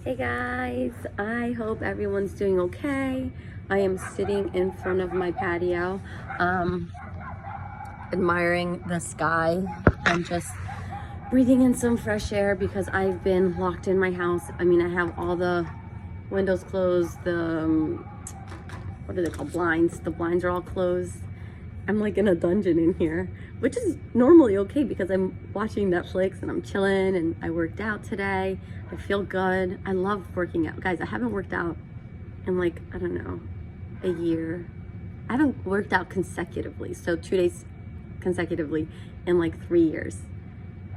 Hey guys, I hope everyone's doing okay. I am sitting in front of my patio, admiring the sky and just breathing in some fresh air because I've been locked in my house. I mean, I have all the windows closed, what are they called? Blinds. The blinds are all closed. I'm like in a dungeon in here, which is normally okay because I'm watching Netflix and I'm chilling and I worked out today. I feel good. I love working out. Guys, I haven't worked out in like, I don't know, a year. I haven't worked out consecutively. So 2 days consecutively in like 3 years.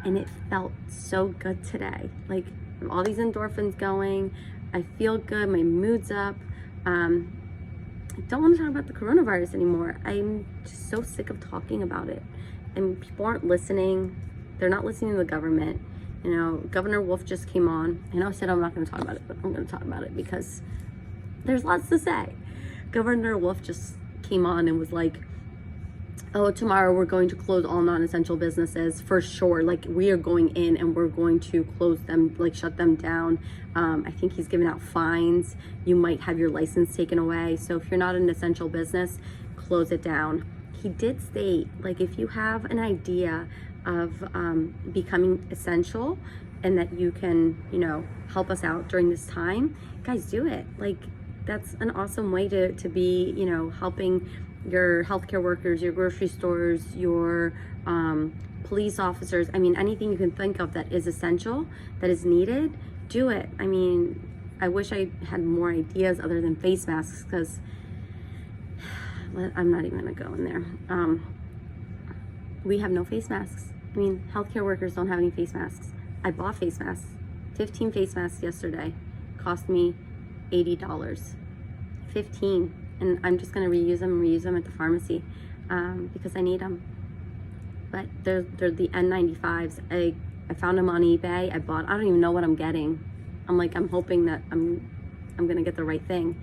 And it felt so good today. Like all these endorphins going. I feel good. My mood's up. I don't want to talk about the coronavirus anymore. I'm just so sick of talking about it. And people aren't listening. They're not listening to the government. You know, Governor Wolf just came on. I know I said I'm not going to talk about it, but I'm going to talk about it because there's lots to say. Governor Wolf just came on and was like, oh, tomorrow we're going to close all non-essential businesses for sure. Like we are going in and we're going to close them, like shut them down. I think he's giving out fines. You might have your license taken away. So if you're not an essential business, close it down. He did state, like if you have an idea of becoming essential and that you can, you know, help us out during this time, guys, do it. Like that's an awesome way to be, you know, helping your healthcare workers, your grocery stores, your police officers. I mean, anything you can think of that is essential, that is needed, do it. I mean, I wish I had more ideas other than face masks because I'm not even gonna go in there. We have no face masks. I mean, healthcare workers don't have any face masks. I bought face masks, 15 face masks yesterday, cost me $80, 15. And I'm just gonna reuse them at the pharmacy because I need them. But they're the N95s. I found them on eBay. I don't even know what I'm getting. I'm hoping that I'm gonna get the right thing.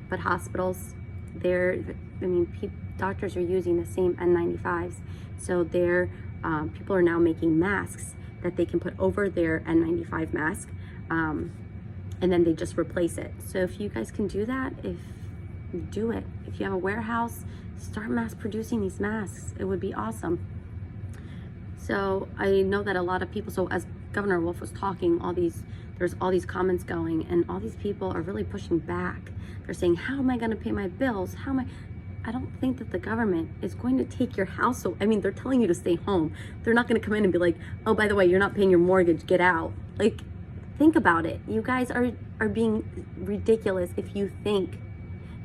But hospitals, doctors are using the same N95s. So people are now making masks that they can put over their N95 mask, and then they just replace it. So if you guys can do that, do it. If you have a warehouse, start mass producing these masks. It would be awesome. So I know that a lot of people, so as Governor Wolf was talking, there's all these comments going and all these people are really pushing back. They're saying, how am I going to pay my bills? I don't think that the government is going to take your house. So, I mean, they're telling you to stay home. They're not going to come in and be like, oh, by the way, you're not paying your mortgage, get out. Like, think about it. You guys are being ridiculous if you think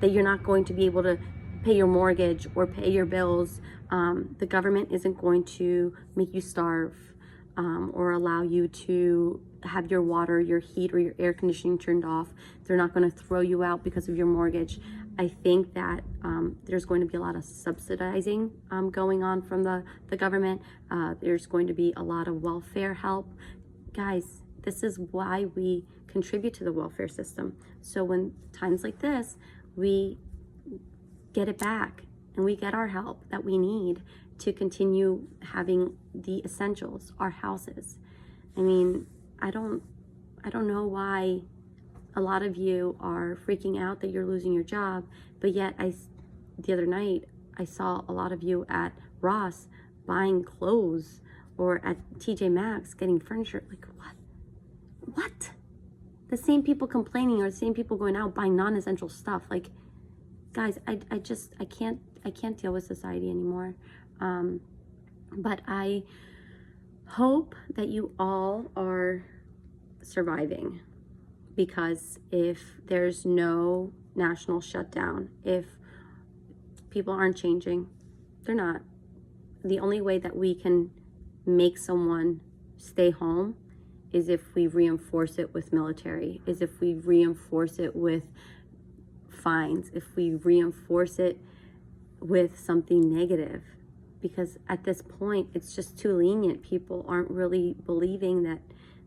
that you're not going to be able to pay your mortgage or pay your bills. The government isn't going to make you starve or allow you to have your water, your heat, or your air conditioning turned off. They're not going to throw you out because of your mortgage. I think that there's going to be a lot of subsidizing going on from the government. There's going to be a lot of welfare help. Guys, this is why we contribute to the welfare system. So when times like this, we get it back and we get our help that we need to continue having the essentials, our houses. I mean, I don't know why a lot of you are freaking out that you're losing your job, but yet the other night I saw a lot of you at Ross buying clothes or at TJ Maxx getting furniture. Like what? The same people complaining are the same people going out buying non-essential stuff. Like, guys, I can't deal with society anymore. But I hope that you all are surviving, because if there's no national shutdown, if people aren't changing, they're not. The only way that we can make someone stay home is if we reinforce it with military, is if we reinforce it with fines, if we reinforce it with something negative. Because at this point, it's just too lenient. People aren't really believing that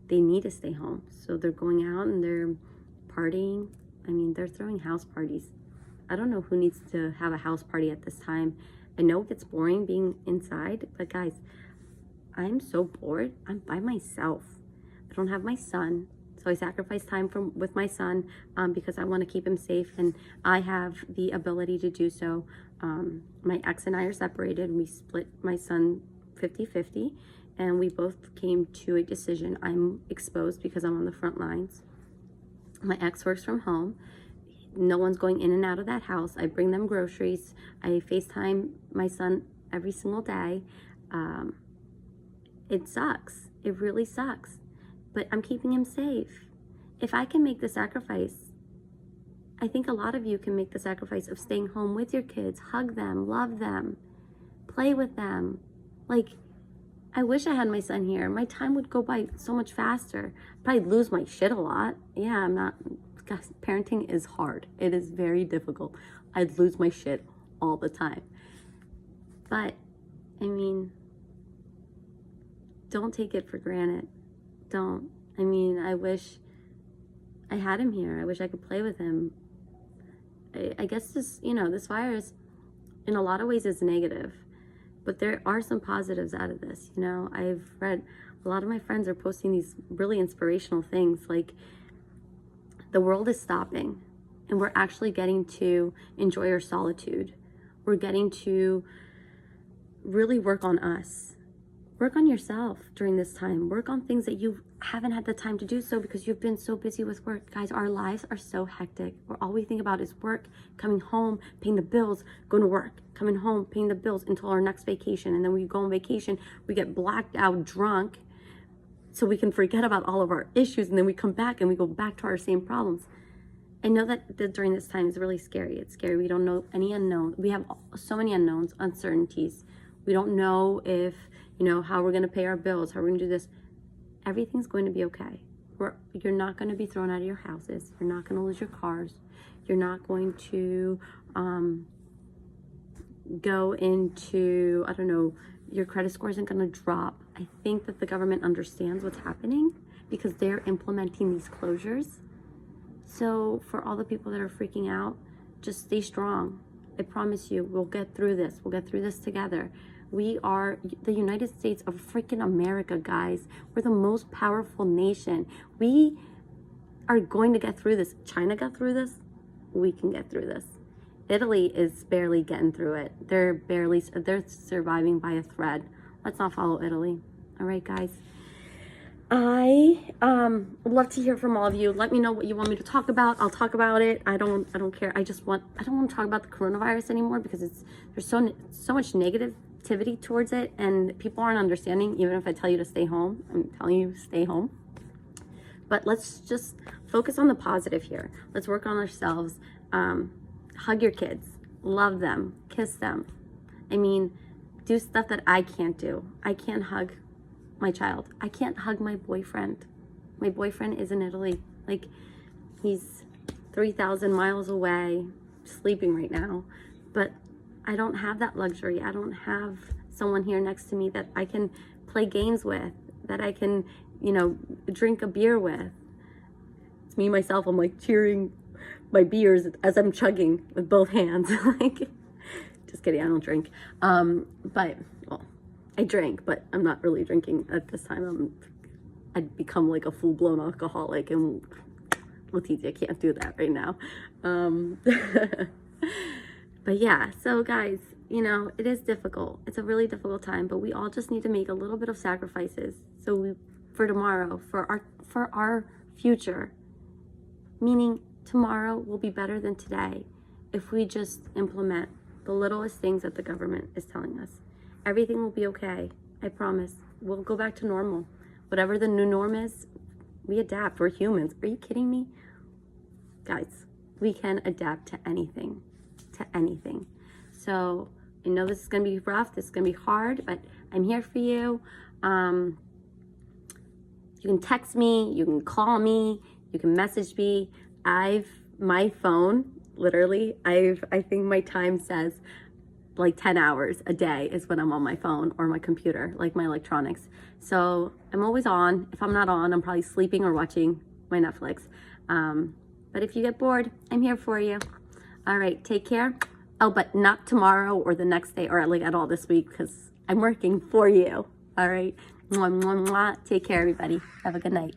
they need to stay home. So they're going out and they're partying. I mean, they're throwing house parties. I don't know who needs to have a house party at this time. I know it gets boring being inside, but guys, I'm so bored. I'm by myself. I don't have my son, So I sacrifice time with my son because I want to keep him safe, and I have the ability to do so. My ex and I are separated, and we split my son 50-50, and we both came to a decision. I'm exposed because I'm on the front lines. My ex works from home. No one's going in and out of that house. I bring them groceries. I FaceTime my son every single day. It sucks. It really sucks. But I'm keeping him safe. If I can make the sacrifice, I think a lot of you can make the sacrifice of staying home with your kids, hug them, love them, play with them. Like, I wish I had my son here. My time would go by so much faster. I'd probably lose my shit a lot. Yeah, I'm not, guys, parenting is hard. It is very difficult. I'd lose my shit all the time. But, I mean, don't take it for granted. Don't. I mean, I wish I had him here. I wish I could play with him. I guess this, this virus in a lot of ways is negative, but there are some positives out of this. I've read a lot of my friends are posting these really inspirational things, like the world is stopping and we're actually getting to enjoy our solitude. We're getting to really work on us. Work on yourself during this time. Work on things that you haven't had the time to do so because you've been so busy with work. Guys, our lives are so hectic. All we think about is work, coming home, paying the bills, going to work, coming home, paying the bills until our next vacation. And then we go on vacation, we get blacked out drunk so we can forget about all of our issues. And then we come back and we go back to our same problems. I know that during this time is really scary. It's scary. We don't know any unknown. We have so many unknowns, uncertainties. We don't know if, how we're going to pay our bills, how we're going to do this. Everything's going to be okay. You're not going to be thrown out of your houses. You're not going to lose your cars. You're not going to go into, your credit score isn't going to drop. I think that the government understands what's happening because they're implementing these closures. So for all the people that are freaking out, just stay strong. I promise you, we'll get through this. We'll get through this together. We are the United States of freaking America, guys. We're the most powerful nation. We are going to get through this. China got through this. We can get through this. Italy is barely getting through it. They're surviving by a thread. Let's not follow Italy. All right, guys. I would love to hear from all of you. Let me know what you want me to talk about. I'll talk about it. I don't care. I don't want to talk about the coronavirus anymore because there's so much negativity towards it, and people aren't understanding. Even if I tell you to stay home, I'm telling you stay home. But let's just focus on the positive here. Let's work on ourselves. Hug your kids, love them, kiss them. I mean, do stuff that I can't do. I can't hug my child. I can't hug my boyfriend. My boyfriend is in Italy. Like, he's 3,000 miles away, sleeping right now. But I don't have that luxury. I don't have someone here next to me that I can play games with, that I can, drink a beer with. It's me, myself, I'm like cheering my beers as I'm chugging with both hands. Like, just kidding, I don't drink. I drink, but I'm not really drinking at this time. I'd become like a full-blown alcoholic, and Leticia can't do that right now. But yeah, so guys, it is difficult. It's a really difficult time, but we all just need to make a little bit of sacrifices for tomorrow, for our future. Meaning tomorrow will be better than today if we just implement the littlest things that the government is telling us. Everything will be okay. I promise. We'll go back to normal. Whatever the new norm is, we adapt. We're humans. Are you kidding me? Guys, we can adapt to anything. To anything. So I know this is going to be rough. This is going to be hard, but I'm here for you. You can text me. You can call me. You can message me. My phone, literally, I think my time says like 10 hours a day is when I'm on my phone or my computer, like my electronics. So I'm always on. If I'm not on, I'm probably sleeping or watching my Netflix. But if you get bored, I'm here for you. All right, take care. Oh, but not tomorrow or the next day or like at all this week because I'm working for you. All right. Mwah, mwah, mwah. Take care, everybody. Have a good night.